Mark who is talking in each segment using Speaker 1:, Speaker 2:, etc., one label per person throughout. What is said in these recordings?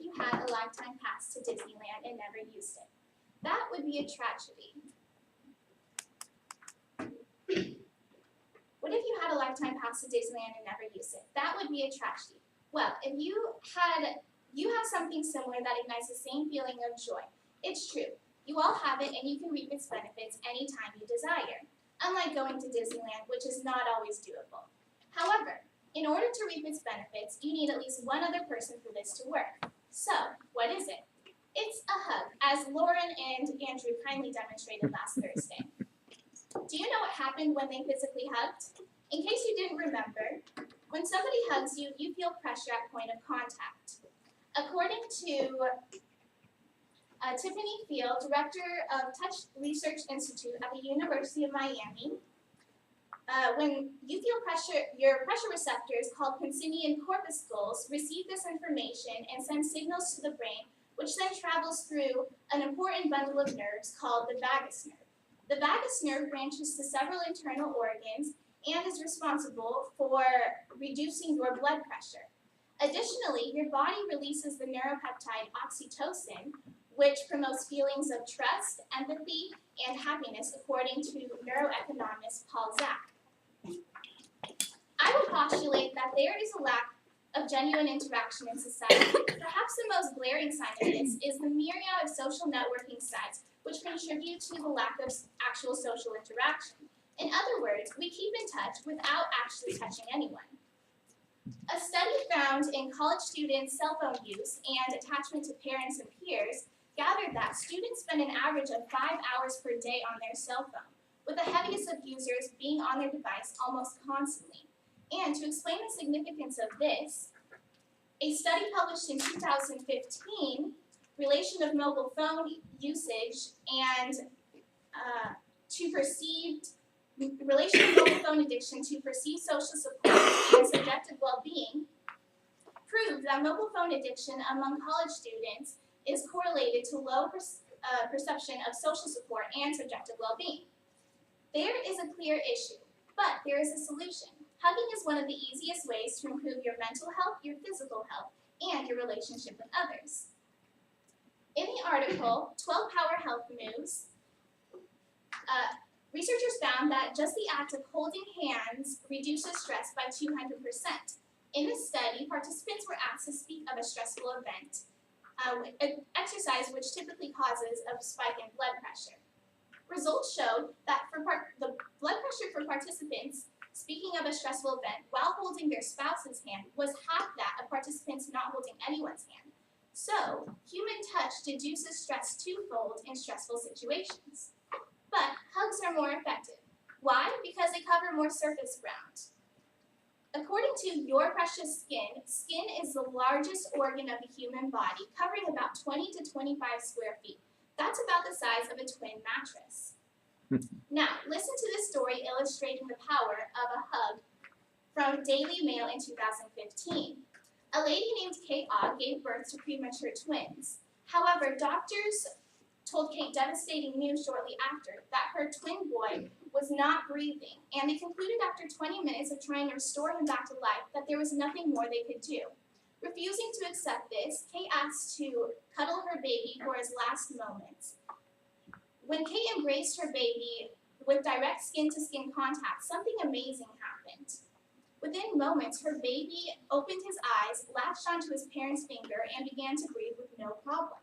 Speaker 1: you had a lifetime pass to Disneyland and never used it? That would be a tragedy. What if you had a lifetime pass to Disneyland and never used it? That would be a tragedy. Well, if you have something similar that ignites the same feeling of joy. It's true. You all have it and you can reap its benefits anytime you desire, unlike going to Disneyland, which is not always doable. However, in order to reap its benefits, you need at least one other person for this to work. So, what is it? It's a hug, as Lauren and Andrew kindly demonstrated last Thursday. Do you know what happened when they physically hugged? In case you didn't remember, when somebody hugs you, you feel pressure at point of contact. According to Tiffany Field, director of Touch Research Institute at the University of Miami, when you feel pressure, your pressure receptors, called Pacinian corpuscles, receive this information and send signals to the brain, which then travels through an important bundle of nerves called the vagus nerve. The vagus nerve branches to several internal organs and is responsible for reducing your blood pressure. Additionally, your body releases the neuropeptide oxytocin, which promotes feelings of trust, empathy, and happiness, according to neuroeconomist Paul Zak. I would postulate that there is a lack of genuine interaction in society. Perhaps the most glaring sign of this is the myriad of social networking sites which contribute to the lack of actual social interaction. In other words, we keep in touch without actually touching anyone. A study found in college students' cell phone use and attachment to parents and peers gathered that students spend an average of 5 hours per day on their cell phone, with the heaviest of users being on their device almost constantly. And to explain the significance of this, a study published in 2015, relation of mobile phone usage and relation of mobile phone addiction to perceived social support and subjective well-being, proved that mobile phone addiction among college students is correlated to low perception of social support and subjective well-being. There is a clear issue, but there is a solution. Hugging is one of the easiest ways to improve your mental health, your physical health, and your relationship with others. In the article, 12 Power Health Moves, researchers found that just the act of holding hands reduces stress by 200%. In this study, participants were asked to speak of a stressful event, an exercise which typically causes a spike in blood pressure. Results showed that the blood pressure for participants speaking of a stressful event while holding their spouse's hand was half that of participants not holding anyone's hand. So, human touch deduces stress twofold in stressful situations. But hugs are more effective. Why? Because they cover more surface ground. According to Your Precious Skin, skin is the largest organ of the human body, covering about 20 to 25 square feet. That's about the size of a twin mattress. Now, listen to this story illustrating the power of a hug from Daily Mail in 2015. A lady named Kate Ogg gave birth to premature twins. However, doctors told Kate devastating news shortly after that her twin boy was not breathing, and they concluded after 20 minutes of trying to restore him back to life that there was nothing more they could do. Refusing to accept this, Kate asked to cuddle her baby for his last moments. When Kate embraced her baby with direct skin-to-skin contact, something amazing happened. Within moments, her baby opened his eyes, latched onto his parent's finger, and began to breathe with no problem.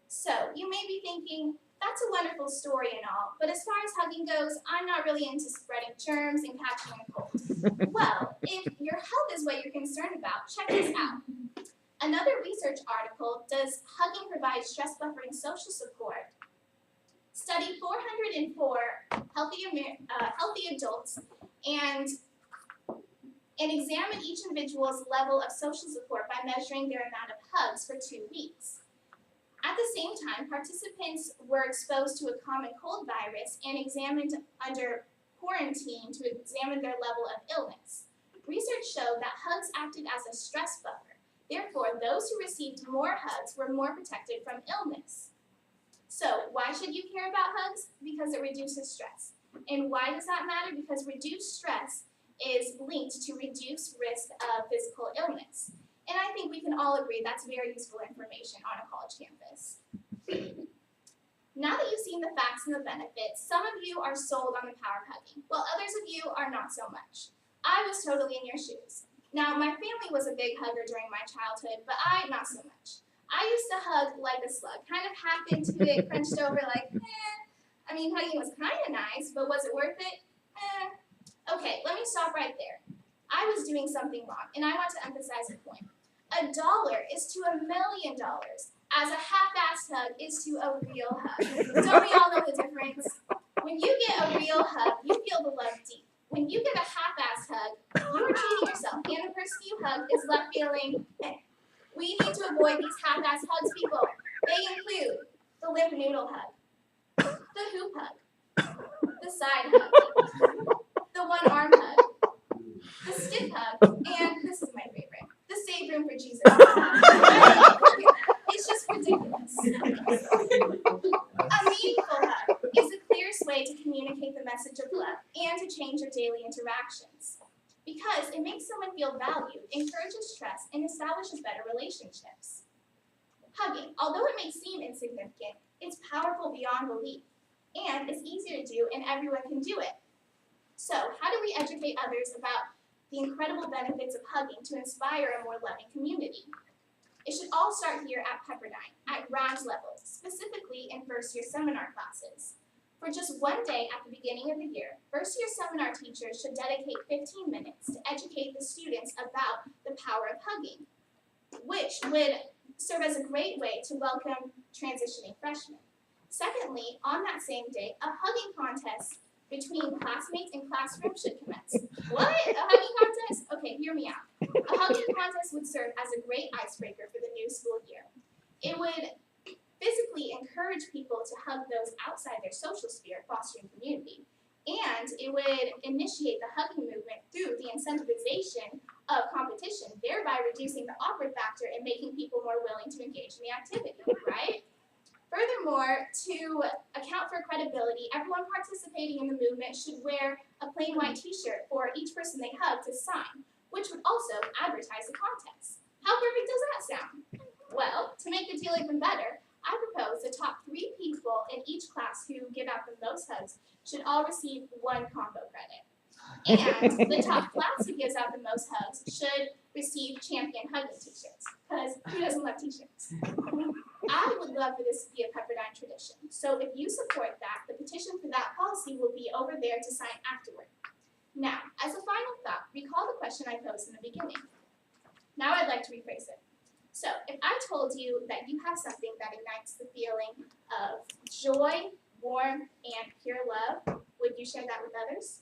Speaker 1: So, you may be thinking, that's a wonderful story and all, but as far as hugging goes, I'm not really into spreading germs and catching a cold. Well, if your health is what you're concerned about, check this out. Another research article, Does Hugging Provide Stress Buffering Social Support? Studied 404 healthy adults and examined each individual's level of social support by measuring their amount of hugs for 2 weeks. At the same time, participants were exposed to a common cold virus and examined under quarantine to examine their level of illness. Research showed that hugs acted as a stress buffer. Therefore, those who received more hugs were more protected from illness. So, why should you care about hugs? Because it reduces stress. And why does that matter? Because reduced stress is linked to reduced risk of physical illness. And I think we can all agree that's very useful information on a college campus. Now that you've seen the facts and the benefits, some of you are sold on the power of hugging, while others of you are not so much. I was totally in your shoes. Now, my family was a big hugger during my childhood, but I, not so much. I used to hug like a slug, kind of hacked into it, crunched over like, I mean, hugging was kind of nice, but was it worth it? Okay, let me stop right there. I was doing something wrong, and I want to emphasize a point. $1 is to $1 million, as a half-assed hug is to a real hug. Don't we all know the difference? When you get a real hug, you feel the love deep. When you get a half-assed hug, you are cheating yourself, and the person you hug is left feeling, We need to avoid these half-assed hugs, people. They include the limp noodle hug, the hoop hug, the side hug, the one-arm hug, the stiff hug, and this is my favorite, the save room for Jesus hug. It's just ridiculous. A meaningful hug is the clearest way to communicate the message of love and to change your daily interactions, because it makes someone feel valued, encourages trust, and establishes better relationships. Hugging, although it may seem insignificant, it's powerful beyond belief, and it's easy to do, and everyone can do it. So, how do we educate others about the incredible benefits of hugging to inspire a more loving community? It should all start here at Pepperdine, at ground level, specifically in first-year seminar classes. For just one day at the beginning of the year, first-year seminar teachers should dedicate 15 minutes to educate the students about the power of hugging, which would serve as a great way to welcome transitioning freshmen. Secondly, on that same day, a hugging contest between classmates and classrooms should commence. What? A hugging contest? Okay, hear me out. A hugging contest would serve as a great icebreaker for the new school year. It would physically encourage people to hug those outside their social sphere, fostering community. And it would initiate the hugging movement through the incentivization of competition, thereby reducing the awkward factor and making people more willing to engage in the activity, right? Furthermore, to account for credibility, everyone participating in the movement should wear a plain white t-shirt for each person they hug to sign, which would also advertise the contest. How perfect does that sound? Well, to make the deal even better, I propose the top 3 people in each class who give out the most hugs should all receive 1 combo credit. And the top class who gives out the most hugs should receive champion hugging t-shirts, because who doesn't love t-shirts? I would love for this to be a Pepperdine tradition, so if you support that, the petition for that policy will be over there to sign afterward. Now, as a final thought, recall the question I posed in the beginning. Now I'd like to rephrase it. So, if I told you that you have something that ignites the feeling of joy, warmth, and pure love, would you share that with others?